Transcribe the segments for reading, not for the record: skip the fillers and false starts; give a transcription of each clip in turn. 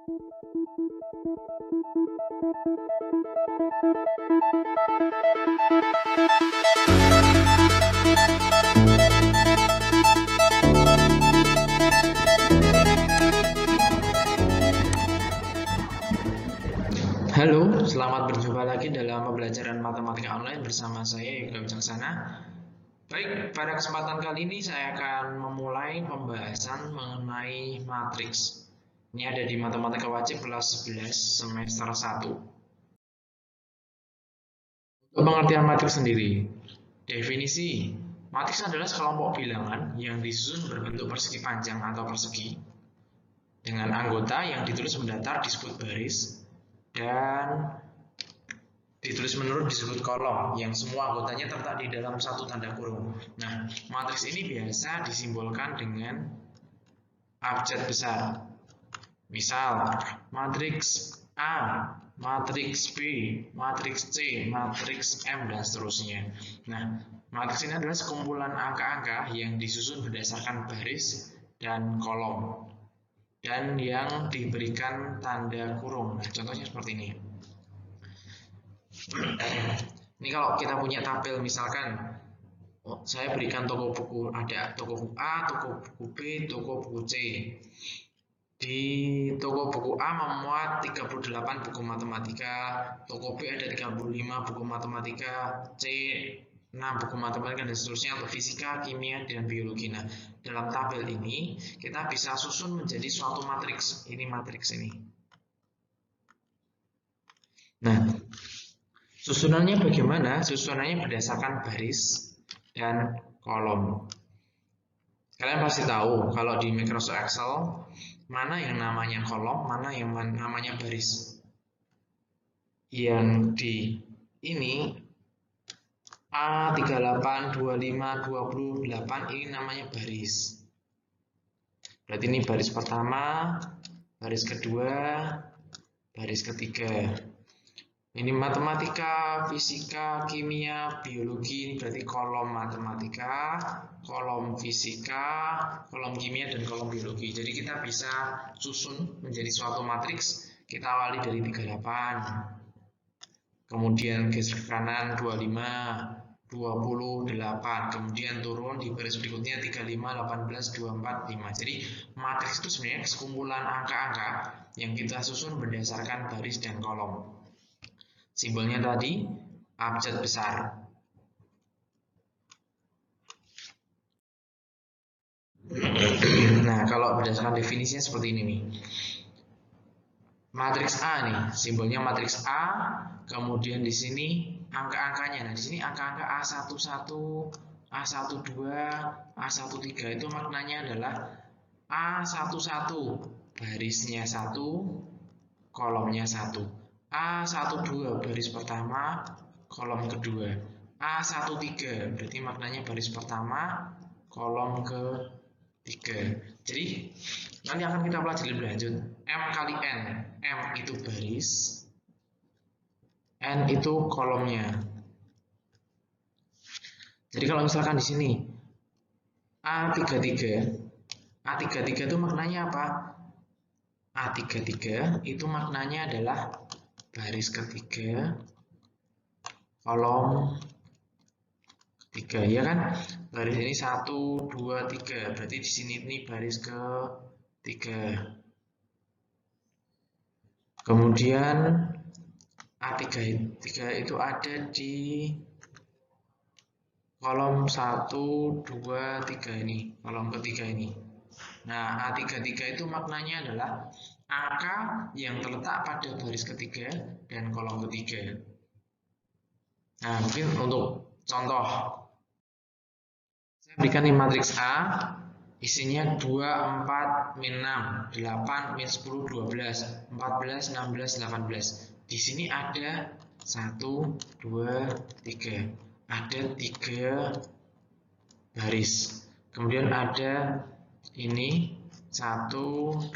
Halo, selamat berjumpa lagi dalam pembelajaran matematika online bersama saya Yoga Wicaksana. Baik, pada kesempatan kali ini saya akan memulai pembahasan mengenai matriks. Ini ada di Matematika Wajib kelas 11 semester 1. Untuk pengertian matriks sendiri, definisi matriks adalah sekelompok bilangan yang disusun berbentuk persegi panjang atau persegi dengan anggota yang ditulis mendatar disebut baris dan ditulis menurut disebut kolom yang semua anggotanya terletak di dalam satu tanda kurung. Nah, matriks ini biasa disimbolkan dengan abjad besar. Misal, matriks A, matriks B, matriks C, matriks M, dan seterusnya. Nah, matriks ini adalah sekumpulan angka-angka yang disusun berdasarkan baris dan kolom dan yang diberikan tanda kurung. Nah, contohnya seperti ini. Ini kalau kita punya tabel misalkan, saya berikan toko buku, ada toko buku A, toko buku B, toko buku C. Di toko buku A memuat 38 buku matematika, toko B ada 35 buku matematika, C 6 buku matematika, dan seterusnya untuk fisika, kimia, dan biologi. Nah, dalam tabel ini kita bisa susun menjadi suatu matriks. Ini matriks ini. Nah, susunannya bagaimana? Susunannya berdasarkan baris dan kolom. Kalian pasti tahu kalau di Microsoft Excel mana yang namanya kolom, mana yang namanya baris. Yang di ini A38, 25, 28 ini namanya baris. Berarti ini baris pertama, baris kedua, baris ketiga. Ini matematika, fisika, kimia, biologi, ini berarti kolom matematika, kolom fisika, kolom kimia, dan kolom biologi. Jadi kita bisa susun menjadi suatu matriks. Kita awali dari 38. Kemudian geser ke kanan 25, 28, kemudian turun di baris berikutnya 35, 18, 24, 5. Jadi matriks itu sebenarnya sekumpulan angka-angka yang kita susun berdasarkan baris dan kolom. Simbolnya tadi abjad besar. Nah, kalau berdasarkan definisinya seperti ini nih. Matriks A nih, simbolnya matriks A, kemudian di sini angka-angkanya. Nah, di sini angka-angka A11, A12, A13 itu maknanya adalah A11 barisnya 1, kolomnya 1. A12 baris pertama, kolom kedua. A13 berarti maknanya baris pertama, kolom ketiga. Jadi nanti akan kita pelajari lebih lanjut. M kali N. M itu baris, N itu kolomnya. Jadi kalau misalkan di sini A33 itu maknanya apa? A33 itu maknanya adalah baris ketiga, kolom ketiga, ya kan? Baris ini 1, 2, 3. Berarti di sini ini baris ketiga. Kemudian A33 itu ada di kolom 1, 2, 3 ini, kolom ketiga ini. Nah, A33 itu maknanya adalah angka yang terletak pada baris ketiga dan kolom ketiga. Nah, mungkin untuk contoh, saya berikan di matriks A, isinya 2, 4, min 6, 8, min 10, 12, 14, 16, 18. Di sini ada 1, 2, 3. Ada 3 baris. Kemudian ada ini 1, 2,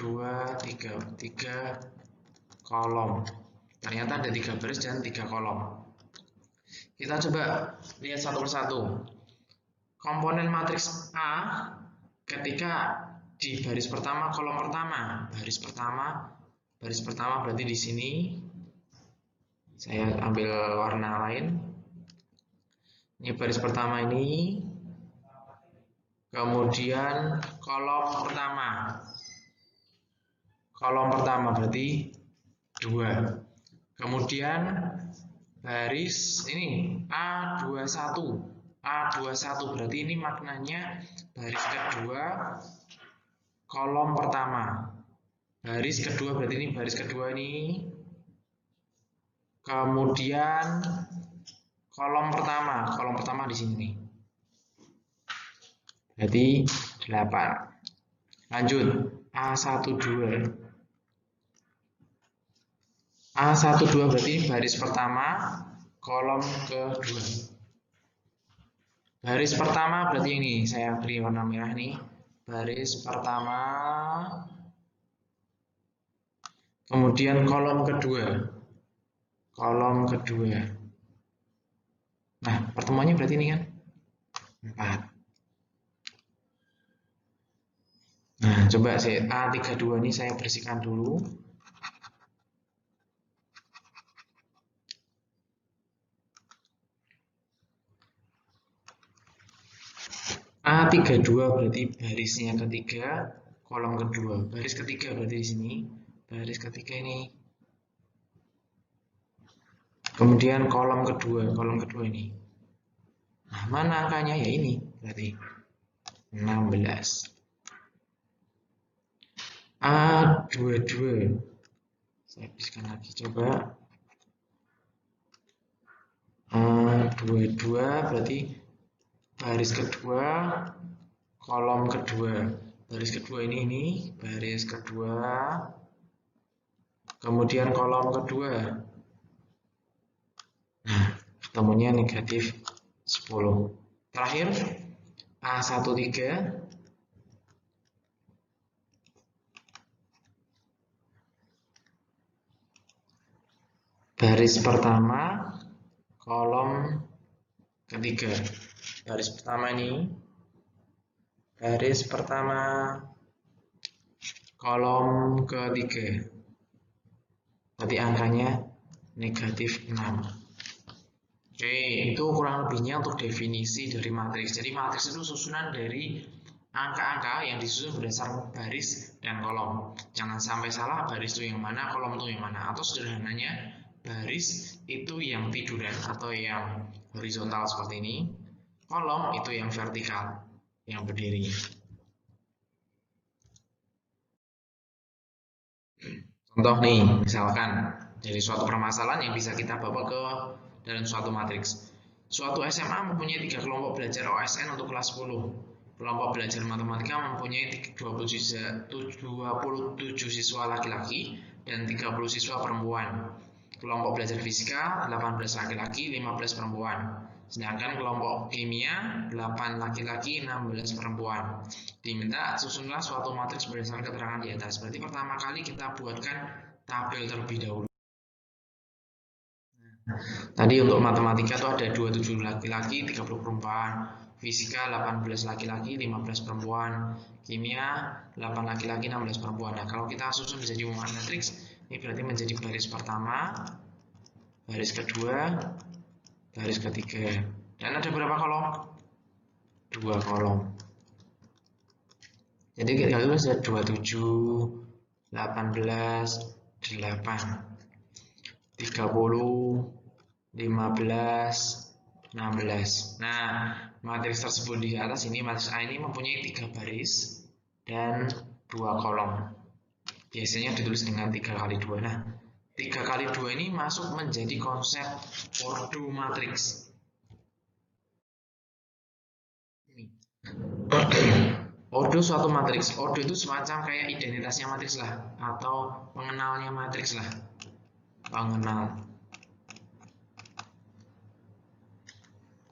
3. 3 kolom. Ternyata ada 3 baris dan 3 kolom. Kita coba lihat satu persatu. Komponen matriks A ketika di baris pertama, kolom pertama, baris pertama, Baris pertama berarti di sini. Saya ambil warna lain. Ini baris pertama ini. Kemudian kolom pertama. Kolom pertama berarti 2. Kemudian baris ini A21. A21 berarti ini maknanya baris kedua kolom pertama. Baris kedua berarti ini baris kedua ini. Kemudian kolom pertama di sini nih. Berarti 8. Lanjut A12. A12 berarti baris pertama kolom kedua. Baris pertama berarti ini saya beri warna merah nih. Baris pertama. Kemudian kolom kedua. Kolom kedua. Nah, pertemuannya berarti ini kan 4. Nah, coba saya A32 ini saya bersihkan dulu. A32 berarti barisnya ketiga, kolom kedua. Baris ketiga berarti di sini. Baris ketiga ini. Kemudian kolom kedua ini. Nah, mana angkanya? Ya ini, berarti 16. A22. Saya habiskan lagi, coba. A22 berarti baris kedua, kolom kedua. Baris kedua ini, baris kedua. Kemudian kolom kedua. Nah, ketemunya negatif 10. Terakhir, A13. Baris pertama, kolom ketiga. Baris pertama ini, baris pertama, kolom ketiga. Berarti angkanya negatif 6. Oke, itu kurang lebihnya untuk definisi dari matriks. Jadi matriks itu susunan dari angka-angka yang disusun berdasarkan baris dan kolom. Jangan sampai salah, baris itu yang mana, kolom itu yang mana. Atau sederhananya, baris itu yang tiduran atau yang horizontal seperti ini. Kolom itu yang vertikal, yang berdiri. Contoh nih, misalkan dari suatu permasalahan yang bisa kita bawa ke dalam suatu matriks. Suatu SMA mempunyai 3 kelompok belajar OSN untuk kelas 10. Kelompok belajar matematika mempunyai 27 siswa laki-laki dan 30 siswa perempuan. Kelompok belajar fisika 18 laki-laki, 15 perempuan. Sedangkan kelompok kimia 8 laki-laki, 16 perempuan. Diminta susunlah suatu matriks berdasarkan keterangan di atas. Berarti pertama kali kita buatkan tabel terlebih dahulu. Tadi untuk matematika itu ada 27 laki-laki, 30 perempuan. Fisika 18 laki-laki, 15 perempuan. Kimia 8 laki-laki, 16 perempuan. Nah, kalau kita susun menjadi matriks, ini berarti menjadi baris pertama, baris kedua, baris ketiga. Dan ada berapa kolom? 2 kolom. Jadi kita tulis ada 27, 18, 8, 30, 15, 16. Nah, matriks tersebut di atas ini, matriks A ini mempunyai 3 baris dan 2 kolom. Biasanya ditulis dengan 3 kali 2. Nah, 3 kali 2 ini masuk menjadi konsep ordo matriks. Ordo suatu matriks. Ordo itu semacam kayak identitasnya matriks lah, atau pengenalnya matriks lah. Pengenal.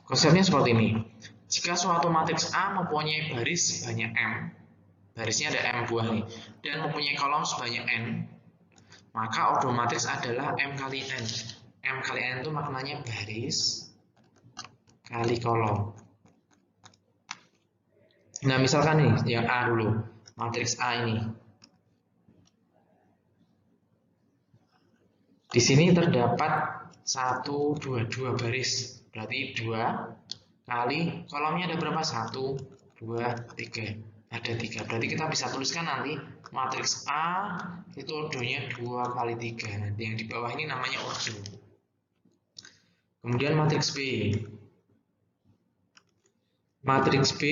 Konsepnya seperti ini. Jika suatu matriks A mempunyai baris sebanyak M, barisnya ada M buah nih, dan mempunyai kolom sebanyak N, maka ordo matriks adalah M kali N. M kali N itu maknanya baris kali kolom. Nah, misalkan nih, yang A dulu, matriks A ini. Di sini terdapat 1, 2 baris. Berarti 2 kali kolomnya ada berapa? 1, 2, 3. Ada 3. Berarti kita bisa tuliskan nanti matriks A itu ordonya 2 kali 3. Nanti yang di bawah ini namanya ordo. Kemudian matriks B. Matriks B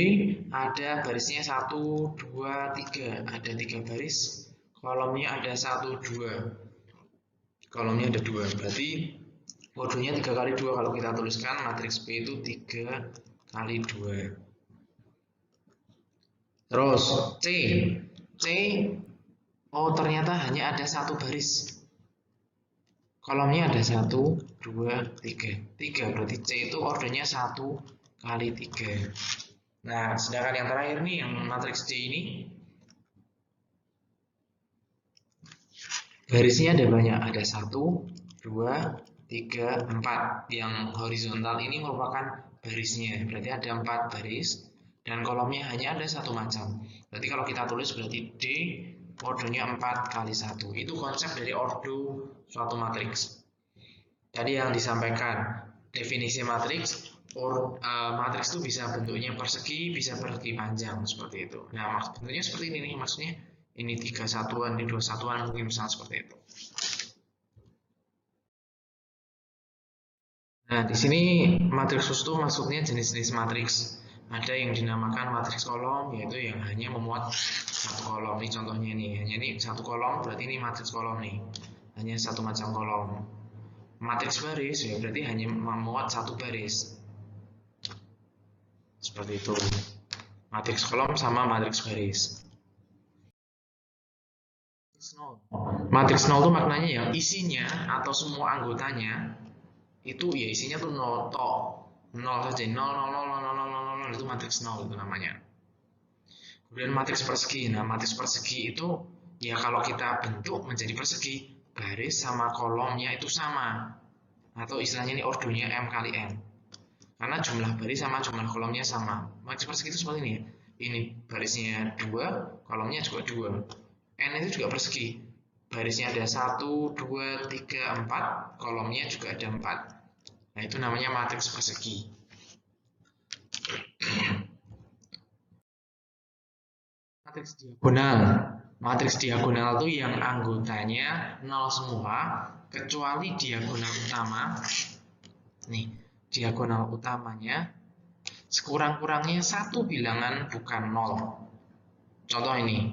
ada barisnya 1, 2, 3. Ada 3 baris. Kolomnya ada 1, 2. Kolomnya ada 2. Berarti ordonya 3 kali 2. Kalau kita tuliskan matriks B itu 3 kali 2. Terus C. Oh, ternyata hanya ada 1 baris. Kolomnya ada 1, 2, 3. 3 berarti C itu ordernya 1 kali 3. Nah, sedangkan yang terakhir nih, yang matriks D ini, barisnya ada banyak. Ada 1, 2, 3, 4. Yang horizontal ini merupakan barisnya. Berarti ada 4 baris. Dan kolomnya hanya ada 1 macam. Berarti kalau kita tulis berarti D ordonya 4 kali 1. Itu konsep dari ordo suatu matriks. Tadi yang disampaikan definisi matriks, matriks itu bisa bentuknya persegi, bisa persegi panjang seperti itu. Nah, bentuknya seperti ini nih, maksudnya ini 3 satuan, ini 2 satuan, mungkin misalnya seperti itu. Nah, di sini matriks khusus itu maksudnya jenis-jenis matriks. Ada yang dinamakan matriks kolom, yaitu yang hanya memuat 1 kolom. Ini contohnya nih, hanya ini 1 kolom, berarti ini matriks kolom nih. Hanya 1 macam kolom. Matriks baris ya berarti hanya memuat 1 baris. Seperti itu. Matriks kolom sama matriks baris. Matriks 0 itu maknanya ya isinya atau semua anggotanya itu ya isinya tuh 0 tok. 0 saja, 0, 0, 0, 0, 0, 0, 0, itu matriks 0 itu namanya. Kemudian matriks persegi. Nah, matriks persegi itu ya kalau kita bentuk menjadi persegi, baris sama kolomnya itu sama. Atau istilahnya ini ordonya M kali N. Karena jumlah baris sama jumlah kolomnya sama. Matriks persegi itu seperti ini ya. Ini barisnya 2, kolomnya juga 2. N itu juga persegi. Barisnya ada 1, 2, 3, 4, kolomnya juga ada 4. Nah, itu namanya matriks persegi. Matriks diagonal. Matriks diagonal itu yang anggotanya 0 semua, kecuali diagonal utama. Nih, diagonal utamanya sekurang-kurangnya 1 bilangan bukan 0. Contoh ini,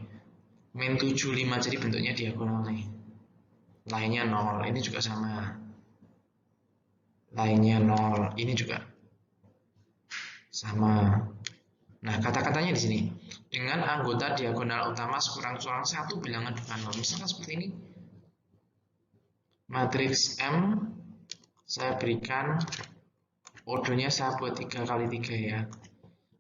min 75, jadi bentuknya diagonal nih. Lainnya 0, ini juga sama. Lainnya 0, ini juga sama. Nah, kata-katanya di sini. Dengan anggota diagonal utama sekurang-kurang 1 bilangan bukan 0. Misalkan seperti ini. Matriks M saya berikan ordonya saya buat 3 kali 3 ya.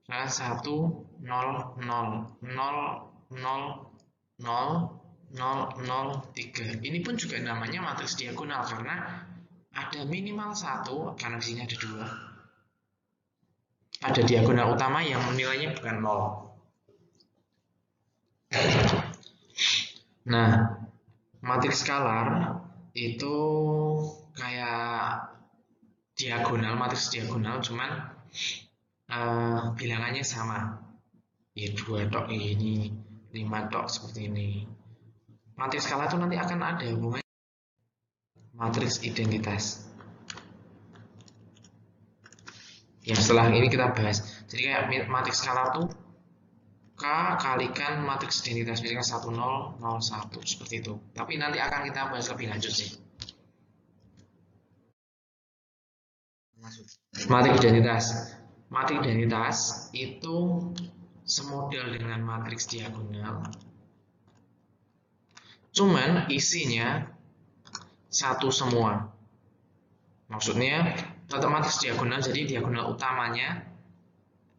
Nah, 1, 0, 0, 0, 0, 0, 0, 0, 3. Ini pun juga namanya matriks diagonal karena ada minimal 1, karena di sini ada 2. Ada diagonal utama yang nilainya bukan 0. Nah, matriks skalar itu kayak diagonal, matriks diagonal, cuman bilangannya sama. Ya 2 tok ini, 5 tok seperti ini. Matriks skalar itu nanti akan ada hubungannya matriks identitas. Ya, setelah ini kita bahas. Jadi kayak matriks skalar itu K kalikan matriks identitas, misalnya 1, 0, 0, 1, seperti itu. Tapi nanti akan kita bahas lebih lanjut sih. Matriks identitas. Matriks identitas itu semodel dengan matriks diagonal. Cuman isinya 1 semua. Maksudnya tetap matriks diagonal, jadi diagonal utamanya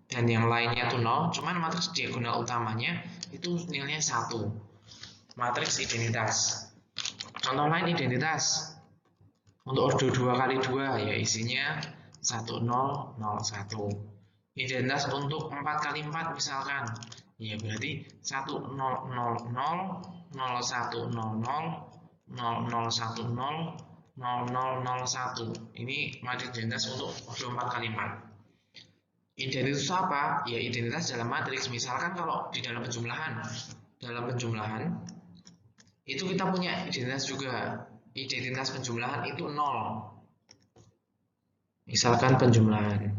dan yang lainnya itu 0, cuman matriks diagonal utamanya itu nilainya 1. Matriks identitas. Contoh lain identitas. Untuk ordo 2 kali 2 ya isinya 1, 0, 0, 1. Identitas untuk 4 kali 4 misalkan. Ya berarti 1, 0, 0, 0, 0, 1, 0, 0, 0, 0, 1, 0, 0001. Ini matriks identitas untuk 24 kali 4. Identitas itu apa? Ya, identitas dalam matriks. Misalkan kalau di dalam penjumlahan itu kita punya identitas juga. Identitas penjumlahan itu 0. Misalkan penjumlahan.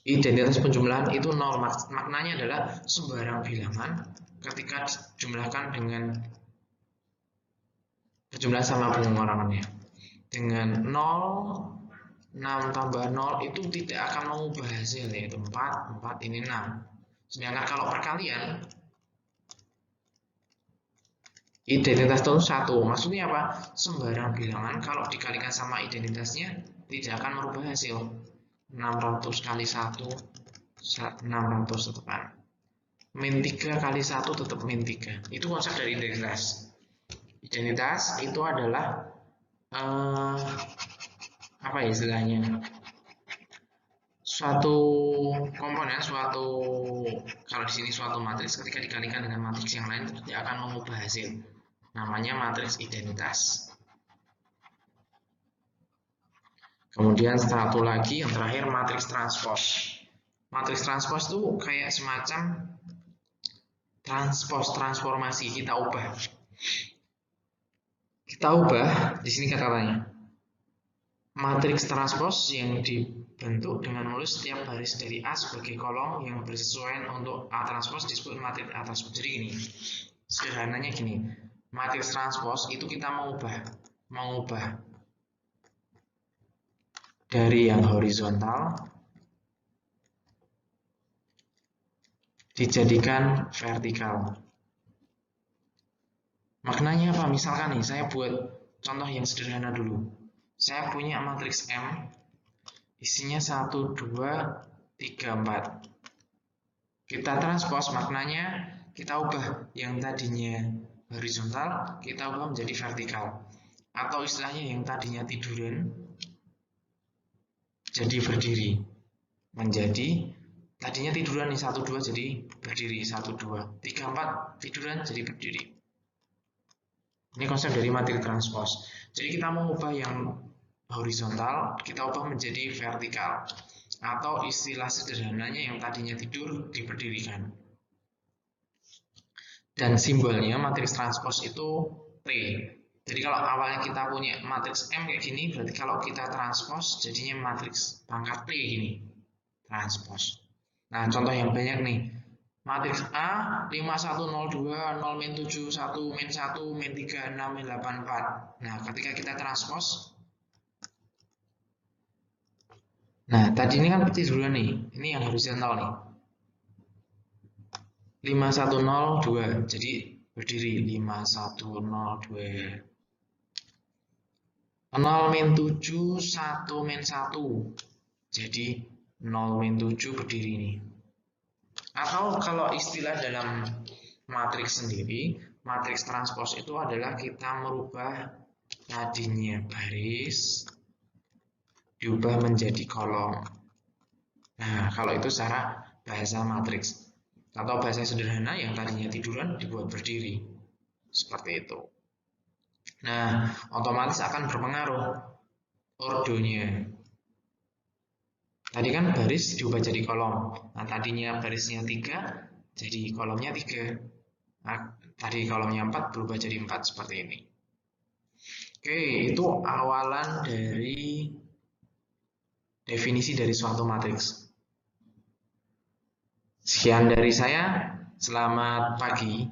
Identitas penjumlahan itu 0. Maknanya adalah sembarang bilangan ketika dijumlahkan dengan berjumlah sama pengurangannya. Dengan 0, 6 tambah 0 itu tidak akan mengubah hasil, yaitu 4, 4 ini 6. Sedangkan kalau perkalian, identitas itu 1. Maksudnya apa? Sembarang bilangan kalau dikalikan sama identitasnya tidak akan merubah hasil. 600 kali 1, 600 tetap kan. Min 3 kali 1 tetap min 3. Itu konsep dari identitas. Identitas itu adalah apa ya istilahnya, suatu komponen, kalau di sini suatu matriks ketika dikalikan dengan matriks yang lain tidak akan mengubah hasil. Namanya matriks identitas. Kemudian satu lagi yang terakhir, matriks transpos. Matriks transpos itu kayak semacam transformasi, kita ubah. Di sini kata-katanya. Matriks transpos yang dibentuk dengan menulis setiap baris dari A sebagai kolom yang bersesuaian untuk A transpos disebut matriks A transpos. Jadi gini, sederhananya gini, matriks transpos itu kita mengubah dari yang horizontal dijadikan vertikal. Maknanya apa? Misalkan nih, saya buat contoh yang sederhana dulu. Saya punya matriks M, isinya 1, 2, 3, 4. Kita transpos, maknanya kita ubah yang tadinya horizontal, kita ubah menjadi vertikal. Atau istilahnya yang tadinya tiduran, jadi berdiri. Menjadi, tadinya tiduran nih 1, 2 jadi berdiri, 1, 2, 3, 4 tiduran jadi berdiri. Ini konsep dari matriks transpos. Jadi kita mengubah yang horizontal, kita ubah menjadi vertikal. Atau istilah sederhananya yang tadinya tidur diberdirikan. Dan simbolnya matriks transpos itu T. Jadi kalau awalnya kita punya matriks M kayak gini, berarti kalau kita transpos jadinya matriks pangkat T gini. Transpos. Nah, contoh yang banyak nih. Matriks A 5102 0 min 7 1 min 1 min 3 6 min 8 4. Nah, ketika kita transpos, nah tadi ini kan tiduran nih, ini yang horizontal nih. 5102 jadi berdiri, 5102. 0 min 7 1 min 1 jadi 0 min 7 berdiri nih. Atau kalau istilah dalam matriks sendiri, matriks transpos itu adalah kita merubah tadinya baris diubah menjadi kolom. Nah, kalau itu secara bahasa matriks. Atau bahasa sederhana yang tadinya tiduran dibuat berdiri. Seperti itu. Nah, otomatis akan berpengaruh ordonya. Tadi kan baris diubah jadi kolom. Nah, tadinya barisnya 3, jadi kolomnya 3. Nah, tadi kolomnya 4 berubah jadi 4 seperti ini. Oke, itu awalan dari definisi dari suatu matriks. Sekian dari saya. Selamat pagi.